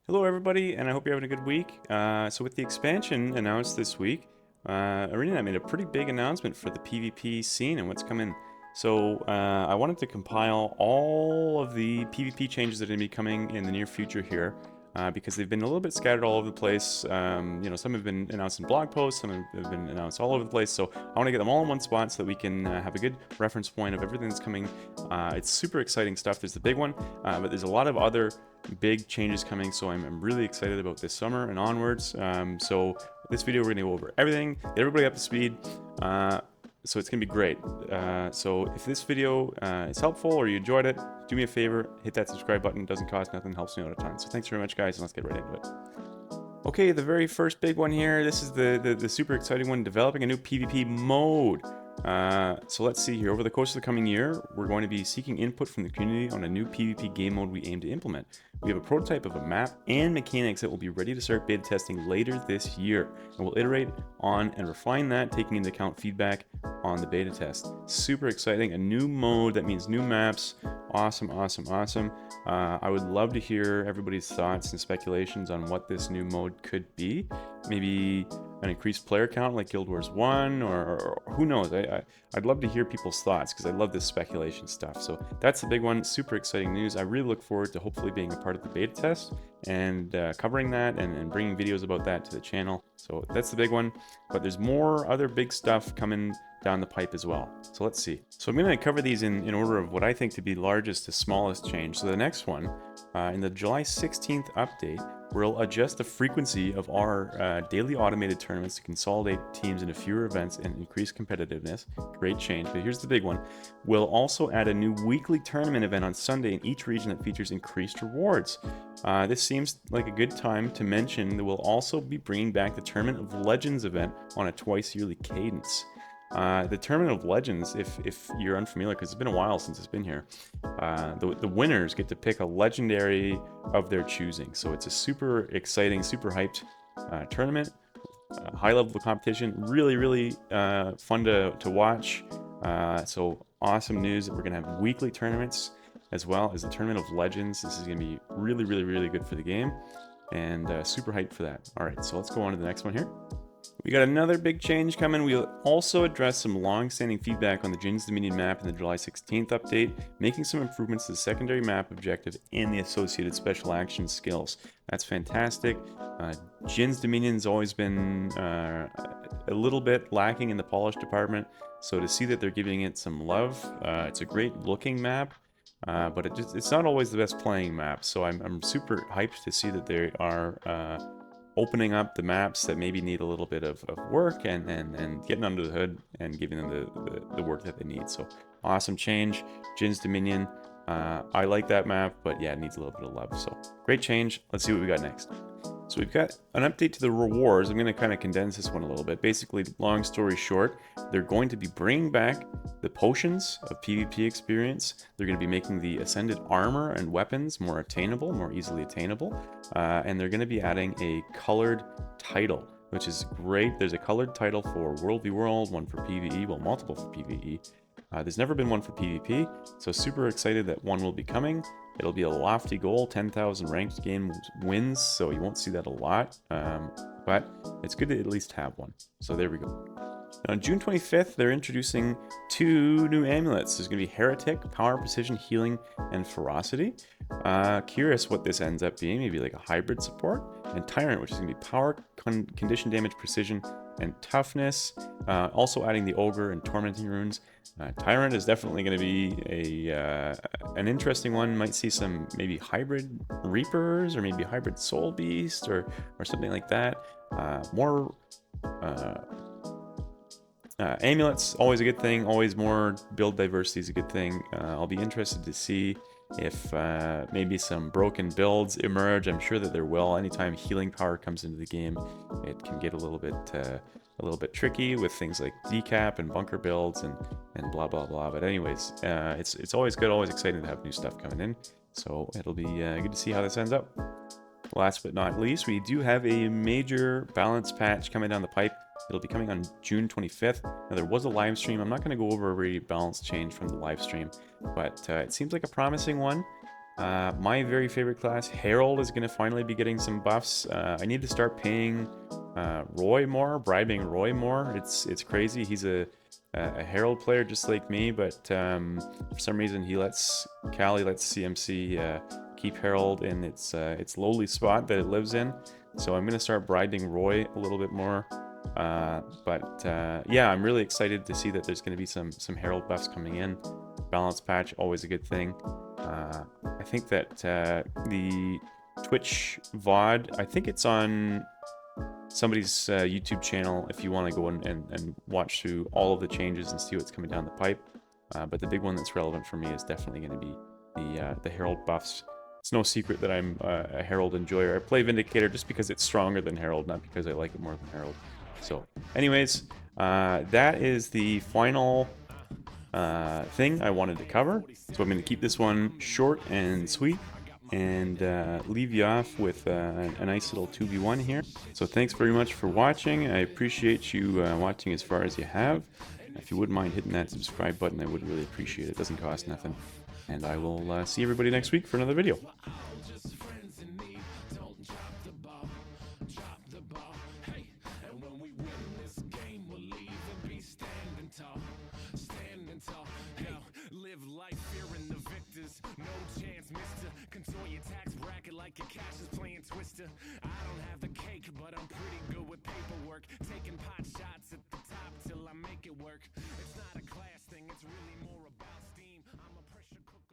Hello, everybody, and I hope you're having a good week. So, with the expansion announced this week, ArenaNet made a pretty big announcement for the PvP scene and what's coming. So, I wanted to compile all of the PvP changes that are going to be coming in the near future here, because they've been a little bit scattered all over the place. Some have been announced in blog posts, some have been announced all over the place. So, I want to get them all in one spot so that we can have a good reference point of everything that's coming. It's super exciting stuff. There's the big one, but there's a lot of other big changes coming, so I'm really excited about this summer and onwards. So this video we're going to go over everything, get everybody up to speed, so it's going to be great. So if this video is helpful or you enjoyed it, do me a favor, hit that subscribe button. It doesn't cost nothing, helps me out a ton. So thanks very much, guys, and let's get right into it. Okay, the very first big one here, this is the super exciting one, developing a new PvP mode. So let's see here. Over the course of the coming year, we're going to be seeking input from the community on a new PvP game mode we aim to implement. We have a prototype of a map and mechanics that will be ready to start beta testing later this year, and we'll iterate on and refine that, taking into account feedback on the beta test. Super exciting. A new mode, that means new maps. Awesome, awesome, awesome. I would love to hear everybody's thoughts and speculations on what this new mode could be. Maybe an increased player count like Guild Wars 1, or who knows. I'd love to hear people's thoughts because I love this speculation stuff. So that's the big one. Super exciting news. I really look forward to hopefully being a part of the beta test and covering that and bringing videos about that to the channel. So that's the big one. But there's more other big stuff coming down the pipe as well. So let's see. So I'm going to cover these in order of what I think to be largest to smallest change. So the next one, in the July 16th update, we'll adjust the frequency of our daily automated tournaments to consolidate teams into fewer events and increase competitiveness. Great change, but here's the big one. We'll also add a new weekly tournament event on Sunday in each region that features increased rewards. This seems like a good time to mention that we'll also be bringing back the Tournament of Legends event on a twice yearly cadence. The Tournament of Legends, if you're unfamiliar, because it's been a while since it's been here, the winners get to pick a legendary of their choosing. So it's a super exciting, super hyped tournament, high level of competition, really, really fun to watch. So awesome news that we're going to have weekly tournaments as well as the Tournament of Legends. This is going to be really, really, really good for the game, and super hyped for that. All right, so let's go on to the next one here. We got another big change coming. We'll also address some long-standing feedback on the Jin's Dominion map in the July 16th update, making some improvements to the secondary map objective and the associated special action skills. That's fantastic. Jin's Dominion's always been a little bit lacking in the polish department, so to see that they're giving it some love, it's a great looking map. But it's not always the best playing map, so I'm super hyped to see that they are opening up the maps that maybe need a little bit of work and getting under the hood and giving them the work that they need. So awesome change. Jin's Dominion. I like that map, but yeah, it needs a little bit of love. So great change. Let's see what we got next. So we've got an update to the rewards. I'm going to kind of condense this one a little bit. Basically, long story short, they're going to be bringing back the potions of PvP experience. They're going to be making the ascended armor and weapons more attainable, more easily attainable. And they're going to be adding a colored title, which is great. There's a colored title for World v World, one for PvE, well, multiple for PvE. There's never been one for PvP, so super excited that one will be coming. It'll be a lofty goal, 10,000 ranked game wins, so you won't see that a lot, but it's good to at least have one. So there we go. On June 25th, they're introducing two new amulets. There's going to be Heretic, Power, Precision, Healing, and Ferocity. Curious what this ends up being, maybe like a hybrid support. And Tyrant, which is going to be Power, Condition Damage, Precision, and Toughness. Also adding the Ogre and Tormenting Runes. Tyrant is definitely going to be an interesting one. Might see some maybe hybrid Reapers or maybe hybrid Soul Beast or something like that. More amulets, always a good thing. Always more build diversity is a good thing. I'll be interested to see if maybe some broken builds emerge. I'm sure that there will. Anytime healing power comes into the game, it can get a little bit tricky with things like decap and bunker builds and blah blah blah. But anyways, it's always good, always exciting to have new stuff coming in. So it'll be good to see how this ends up. Last but not least, we do have a major balance patch coming down the pipe. It'll be coming on June 25th. Now, there was a live stream. I'm not going to go over every balance change from the live stream, but it seems like a promising one. My very favorite class, Herald, is going to finally be getting some buffs. I need to start paying Roy more, bribing Roy more. It's crazy. He's a Herald player just like me, but for some reason Callie lets CMC keep Herald in its lowly spot that it lives in. So I'm going to start bribing Roy a little bit more. Yeah, I'm really excited to see that there's going to be some Herald buffs coming in. Balance patch, always a good thing. I think that the Twitch VOD, I think it's on somebody's YouTube channel if you want to go and watch through all of the changes and see what's coming down the pipe. But the big one that's relevant for me is definitely going to be the Herald buffs. It's no secret that I'm a Herald enjoyer. I play Vindicator just because it's stronger than Herald, not because I like it more than Herald. So, anyways, that is the final thing I wanted to cover. So I'm going to keep this one short and sweet and leave you off with a nice little 2v1 here. So thanks very much for watching. I appreciate you watching as far as you have. If you wouldn't mind hitting that subscribe button, I would really appreciate it. It doesn't cost nothing. And I will see everybody next week for another video. Live life fearing the victors. No chance, mister. Control your tax bracket like your cash is playing Twister. I don't have the cake, but I'm pretty good with paperwork. Taking pot shots at the top till I make it work. It's not a class thing, it's really more about steam. I'm a pressure cooker.